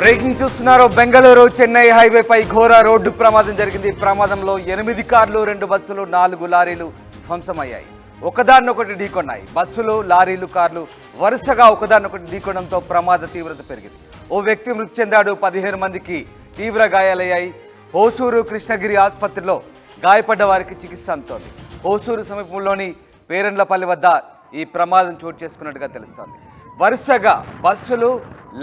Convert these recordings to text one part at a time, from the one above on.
Breaking చూస్తున్నారు. బెంగళూరు చెన్నై హైవేపై ఘోర road ప్రమాదం జరిగింది. ప్రమాదంలో 8 కార్లు, 2 బస్సులు, 4 లారీలు ధ్వంసమయ్యాయి. ఒకదాన్నొకటి ఢీకొన్నాయి. బస్సులు, లారీలు, కార్లు వరుసగా ఒకదాన్నొకటి ఢీకొనడంతో ప్రమాద తీవ్రత పెరిగింది. ఓ వ్యక్తి మృతి చెందాడు. 15 మందికి తీవ్ర గాయాలయ్యాయి. హోసూరు కృష్ణగిరి ఆసుపత్రిలో గాయపడ్డ వారికి చికిత్స అందుతోంది. హోసూరు సమీపంలోని పేరండ్లపల్లి వద్ద ఈ ప్రమాదం చోటు చేసుకున్నట్టుగా తెలుస్తోంది. వరుసగా బస్సులు,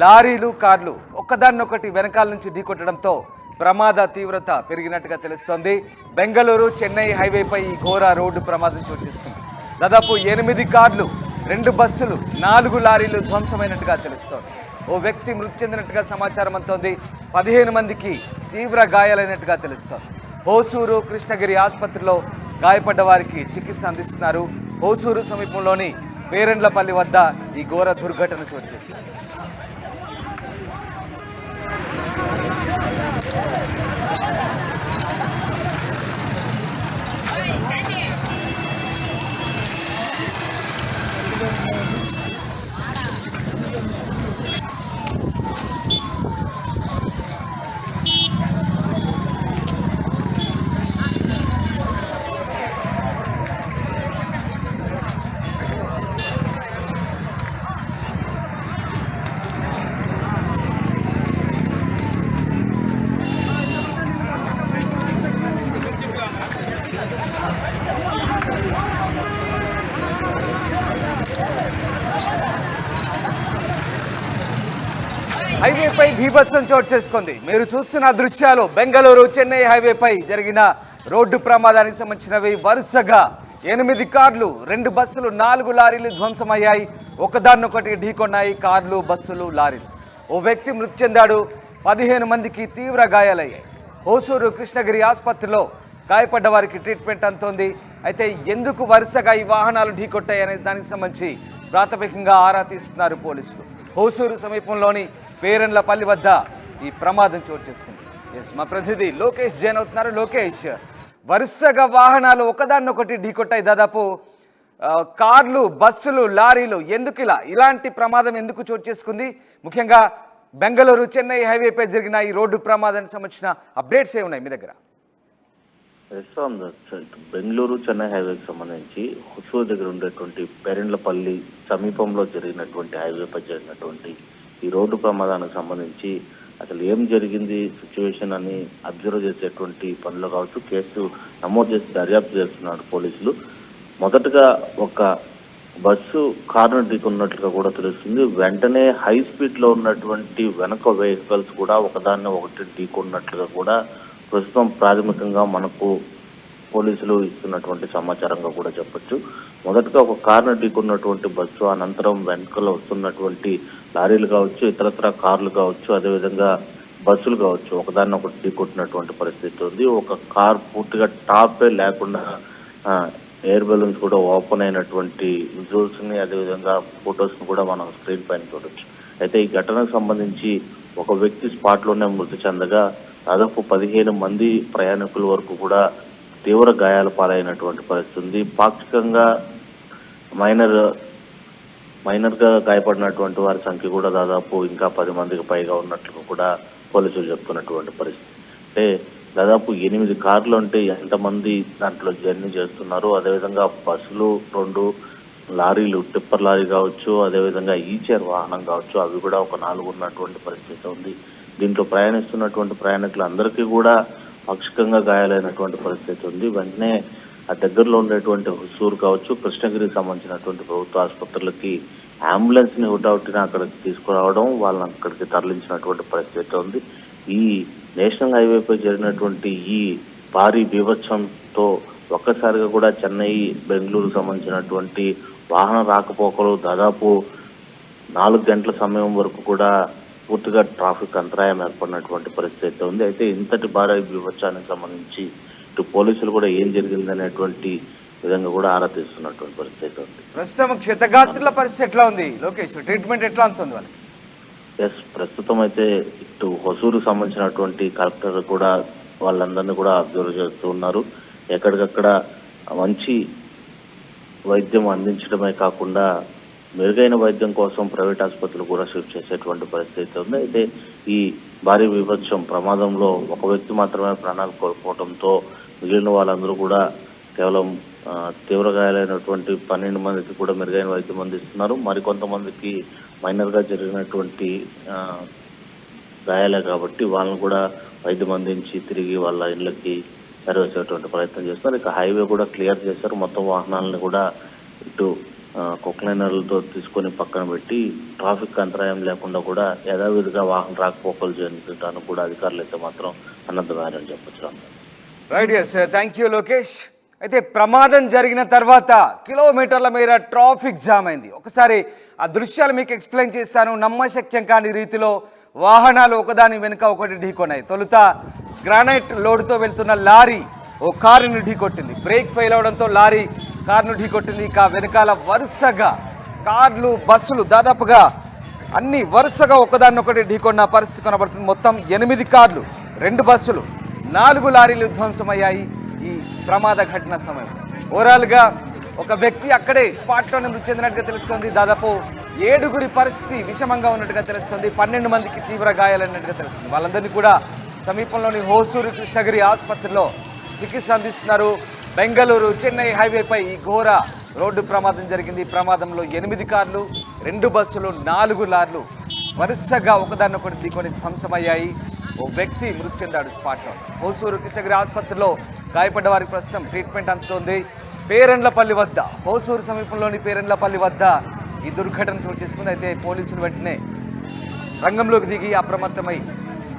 లారీలు, కార్లు ఒకదాన్నొకటి వెనకాల నుంచి ఢీకొట్టడంతో ప్రమాద తీవ్రత పెరిగినట్టుగా తెలుస్తోంది. బెంగళూరు చెన్నై హైవేపై ఈ ఘోర రోడ్డు ప్రమాదం చోటు చేసుకుంది. దాదాపు 8 కార్లు, 2 బస్సులు, 4 లారీలు ధ్వంసమైనట్టుగా తెలుస్తోంది. ఓ వ్యక్తి మృతి చెందినట్టుగా సమాచారం అందుతోంది. 15 మందికి తీవ్ర గాయాలైనట్టుగా తెలుస్తోంది. హోసూరు కృష్ణగిరి ఆసుపత్రిలో గాయపడ్డ వారికి చికిత్స అందిస్తున్నారు. హోసూరు సమీపంలోని పేరండ్లపల్లి వద్ద ఈ ఘోర దుర్ఘటన చోటు చేసుకుంది. హైవేపై భీభత్సం చోటు చేసుకుంది. మీరు చూస్తున్న దృశ్యాలు బెంగళూరు చెన్నై హైవేపై జరిగిన రోడ్డు ప్రమాదానికి సంబంధించినవి. వరుసగా 8 కార్లు, 2 బస్సులు, 4 లారీలు ధ్వంసమయ్యాయి. ఒకదాన్నొకటి ఢీకొన్నాయి కార్లు, బస్సులు, లారీలు. ఓ వ్యక్తి మృతి చెందాడు. 15 మందికి తీవ్ర గాయాలయ్యాయి. హోసూరు కృష్ణగిరి ఆసుపత్రిలో గాయపడ్డ వారికి ట్రీట్మెంట్ అందుతోంది. అయితే ఎందుకు వరుసగా ఈ వాహనాలు ఢీకొట్టాయనే దానికి సంబంధించి ప్రాథమికంగా ఆరా తీస్తున్నారు పోలీసులు. హోసూరు సమీపంలోని పేరండ్లపల్లి వద్ద ఈ ప్రమాదం చోటు చేసుకుంది. మా ప్రతినిధి లోకేష్ జైన్ అవుతున్నారు. లోకేష్, వరుసగా వాహనాలు ఒకదాన్నొకటి ఢీకొట్టాయి. దాదాపు కార్లు, బస్సులు, లారీలు. ఎందుకు ఇలాంటి ప్రమాదం ఎందుకు చోటు చేసుకుంది? ముఖ్యంగా బెంగళూరు చెన్నై హైవేపై జరిగిన ఈ రోడ్డు ప్రమాదానికి సంబంధించిన అప్డేట్స్ ఏమున్నాయి మీ దగ్గర? బెంగళూరు చెన్నై హైవేకి సంబంధించి హుసూరు దగ్గర ఉండేటువంటి పేరెండ్లపల్లి సమీపంలో జరిగినటువంటి హైవేపై జరిగినటువంటి ఈ రోడ్డు ప్రమాదానికి సంబంధించి అసలు ఏం జరిగింది సిచ్యువేషన్ అని అబ్జర్వ్ చేసేటువంటి పనులు కావచ్చు, కేసు నమోదు చేసి దర్యాప్తు చేస్తున్నారు పోలీసులు. మొదటగా ఒక బస్సు కారును ఢీకొన్నట్లుగా కూడా తెలుస్తుంది. వెంటనే హై స్పీడ్ లో ఉన్నటువంటి వెనక వెహికల్స్ కూడా ఒకదాన్ని ఒకటి ఢీకొన్నట్లుగా కూడా ప్రస్తుతం ప్రాథమికంగా మనకు పోలీసులు ఇస్తున్నటువంటి సమాచారంగా కూడా చెప్పొచ్చు. మొదటగా ఒక కారును ఢీకొన్నటువంటి బస్సు, అనంతరం వెనుకలో వస్తున్నటువంటి లారీలు కావచ్చు, ఇతరత్ర కార్లు కావచ్చు, అదేవిధంగా బస్సులు కావచ్చు, ఒకదాన్ని ఒకటి ఢీకొట్టినటువంటి పరిస్థితి ఉంది. ఒక కార్ పూర్తిగా టాపే లేకుండా ఎయిర్ బెలూన్స్ కూడా ఓపెన్ అయినటువంటి విజువల్స్ ని, అదేవిధంగా ఫొటోస్ ని కూడా మనం స్క్రీన్ పైన చూడొచ్చు. అయితే ఈ ఘటనకు సంబంధించి ఒక వ్యక్తి స్పాట్ లోనే మృతి చెందగా దాదాపు 15 మంది ప్రయాణికుల వరకు కూడా తీవ్ర గాయాల పాలైనటువంటి పరిస్థితి ఉంది. పాక్షికంగా మైనర్ గా గాయపడినటువంటి వారి సంఖ్య కూడా దాదాపు ఇంకా 10 మందికి పైగా ఉన్నట్లు కూడా పోలీసులు చెప్తున్నటువంటి పరిస్థితి. అంటే దాదాపు 8 కార్లు అంటే ఎంతమంది దాంట్లో జర్నీ చేస్తున్నారు, అదేవిధంగా బస్సులు, 2 లారీలు, టిప్పర్ లారీ కావచ్చు, అదేవిధంగా ఈచర్ వాహనం కావచ్చు, అవి కూడా ఒక 4 ఉన్నటువంటి పరిస్థితి ఉంది. దీంట్లో ప్రయాణిస్తున్నటువంటి ప్రయాణికులందరికీ కూడా పాక్షికంగా గాయాలైనటువంటి పరిస్థితి ఉంది. వెంటనే ఆ దగ్గరలో ఉండేటువంటి హుసూరు కావచ్చు, కృష్ణగిరికి సంబంధించినటువంటి ప్రభుత్వ ఆసుపత్రులకి అంబులెన్స్ ని హుటాహుటిన అక్కడికి తీసుకురావడం, వాళ్ళని అక్కడికి తరలించినటువంటి పరిస్థితి ఉంది. ఈ నేషనల్ హైవేపై జరిగినటువంటి ఈ భారీ బీభత్సంతో ఒక్కసారిగా కూడా చెన్నై, బెంగళూరు సంబంధించినటువంటి వాహన రాకపోకలు దాదాపు 4 గంటల సమయం వరకు కూడా పూర్తిగా ట్రాఫిక్ అంతరాయం ఏర్పడినటువంటి పరిస్థితి ఉంది. అయితే ఇంతటి భారీ బీభత్సానికి సంబంధించి ఇటు పోలీసులు కూడా ఏం జరిగిందనేటువంటి విధంగా కూడా ఆరా తీస్తున్నటువంటి పరిస్థితి ఉంది. ప్రస్తుతం క్షతగాత్రుల పరిస్థితి ఎట్లా ఉంది లోకేష్? ట్రీట్మెంట్ ఎట్లా అందుతుంది వాళ్ళకి? ప్రస్తుతం అయితే ఇటు హొసూరుకు సంబంధించినటువంటి కలెక్టర్ కూడా వాళ్ళందరినీ కూడా అబ్జర్వ్ చేస్తూ ఉన్నారు. ఎక్కడికక్కడ మంచి వైద్యం అందించడమే కాకుండా మెరుగైన వైద్యం కోసం ప్రైవేట్ ఆసుపత్రులు కూడా షిఫ్ట్ చేసేటువంటి పరిస్థితి ఉంది. అయితే ఈ భారీ విభత్సం ప్రమాదంలో ఒక వ్యక్తి మాత్రమే ప్రాణాలు కోల్పోవడంతో మిగిలిన వాళ్ళందరూ కూడా కేవలం తీవ్ర గాయాలైనటువంటి 12 మందికి కూడా మెరుగైన వైద్యం అందిస్తున్నారు. మరికొంతమందికి మైనర్గా జరిగినటువంటి గాయాలే కాబట్టి వాళ్ళని కూడా వైద్యం అందించి తిరిగి వాళ్ళ ఇళ్ళకి చేరేసేటువంటి ప్రయత్నం చేస్తున్నారు. ఇక హైవే కూడా క్లియర్ చేశారు. మొత్తం వాహనాలను కూడా ఇటు కొక్లైనర్లతో తీసుకొని పక్కన పెట్టి ట్రాఫిక్ అంతరాయం లేకుండా కూడా యథావిధిగా వాహన రాకపోకలు చేయడానికి కూడా అధికారులు అయితే మాత్రం అన్నద్దమని చెప్పొచ్చు. Right, yes, thank you Lokesh. అయితే ప్రమాదం జరిగిన తర్వాత కిలోమీటర్ల మేర ట్రాఫిక్ జామ్ అయింది. ఒకసారి ఆ దృశ్యాలు మీకు ఎక్స్ప్లెయిన్ చేస్తాను. నమ్మశక్యం కాని రీతిలో వాహనాలు ఒకదాని వెనుక ఒకటి ఢీకొన్నాయి. తొలుత గ్రానైట్ లోడ్తో వెళ్తున్న లారీ ఓ కారుని ఢీకొట్టింది. బ్రేక్ ఫెయిల్ అవడంతో లారీ కారును ఢీకొట్టింది. ఇక వెనకాల వరుసగా కార్లు, బస్సులు దాదాపుగా అన్ని వరుసగా ఒకదాన్నొకటి ఢీకొన్న పరిస్థితి కనబడుతుంది. మొత్తం 8 కార్లు, 2 బస్సులు, 4 లారీలు ధ్వంసమయ్యాయి ఈ ప్రమాద ఘటన సమయం. ఓవరాల్గా ఒక వ్యక్తి అక్కడే స్పాట్లోనే మృతి చెందినట్టుగా తెలుస్తుంది. దాదాపు 7గురి పరిస్థితి విషమంగా ఉన్నట్టుగా తెలుస్తుంది. 12 మందికి తీవ్ర గాయాలన్నట్టుగా తెలుస్తుంది. వాళ్ళందరినీ కూడా సమీపంలోని హోసూరు కృష్ణగిరి ఆసుపత్రిలో చికిత్స అందిస్తున్నారు. బెంగళూరు చెన్నై హైవేపై ఈ ఘోర రోడ్డు ప్రమాదం జరిగింది. ఈ ప్రమాదంలో 8 కార్లు, 2 బస్సులు, 4 లారీలు వరుసగా ఒకదాన్నొకటి ఢీకొని ధ్వంసమయ్యాయి. ఓ వ్యక్తి మృతి చెందాడు స్పాట్లో. హోసూరు కృష్ణగిరి ఆసుపత్రిలో గాయపడ్డ వారికి ప్రస్తుతం ట్రీట్మెంట్ అందుతోంది. పేరెండ్లపల్లి వద్ద, హోసూరు సమీపంలోని పేరెండ్లపల్లి వద్ద ఈ దుర్ఘటన చోటు చేసుకుంది. అయితే పోలీసులు వెంటనే రంగంలోకి దిగి అప్రమత్తమై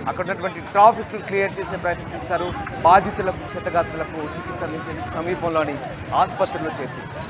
అక్కడ ఉన్నటువంటి ట్రాఫిక్ క్లియర్ చేసే ప్రయత్నం చేశారు. బాధితులకు, క్షతగాత్రులకు చికిత్స అందించేందుకు సమీపంలోని ఆసుపత్రిలో చేర్పించారు.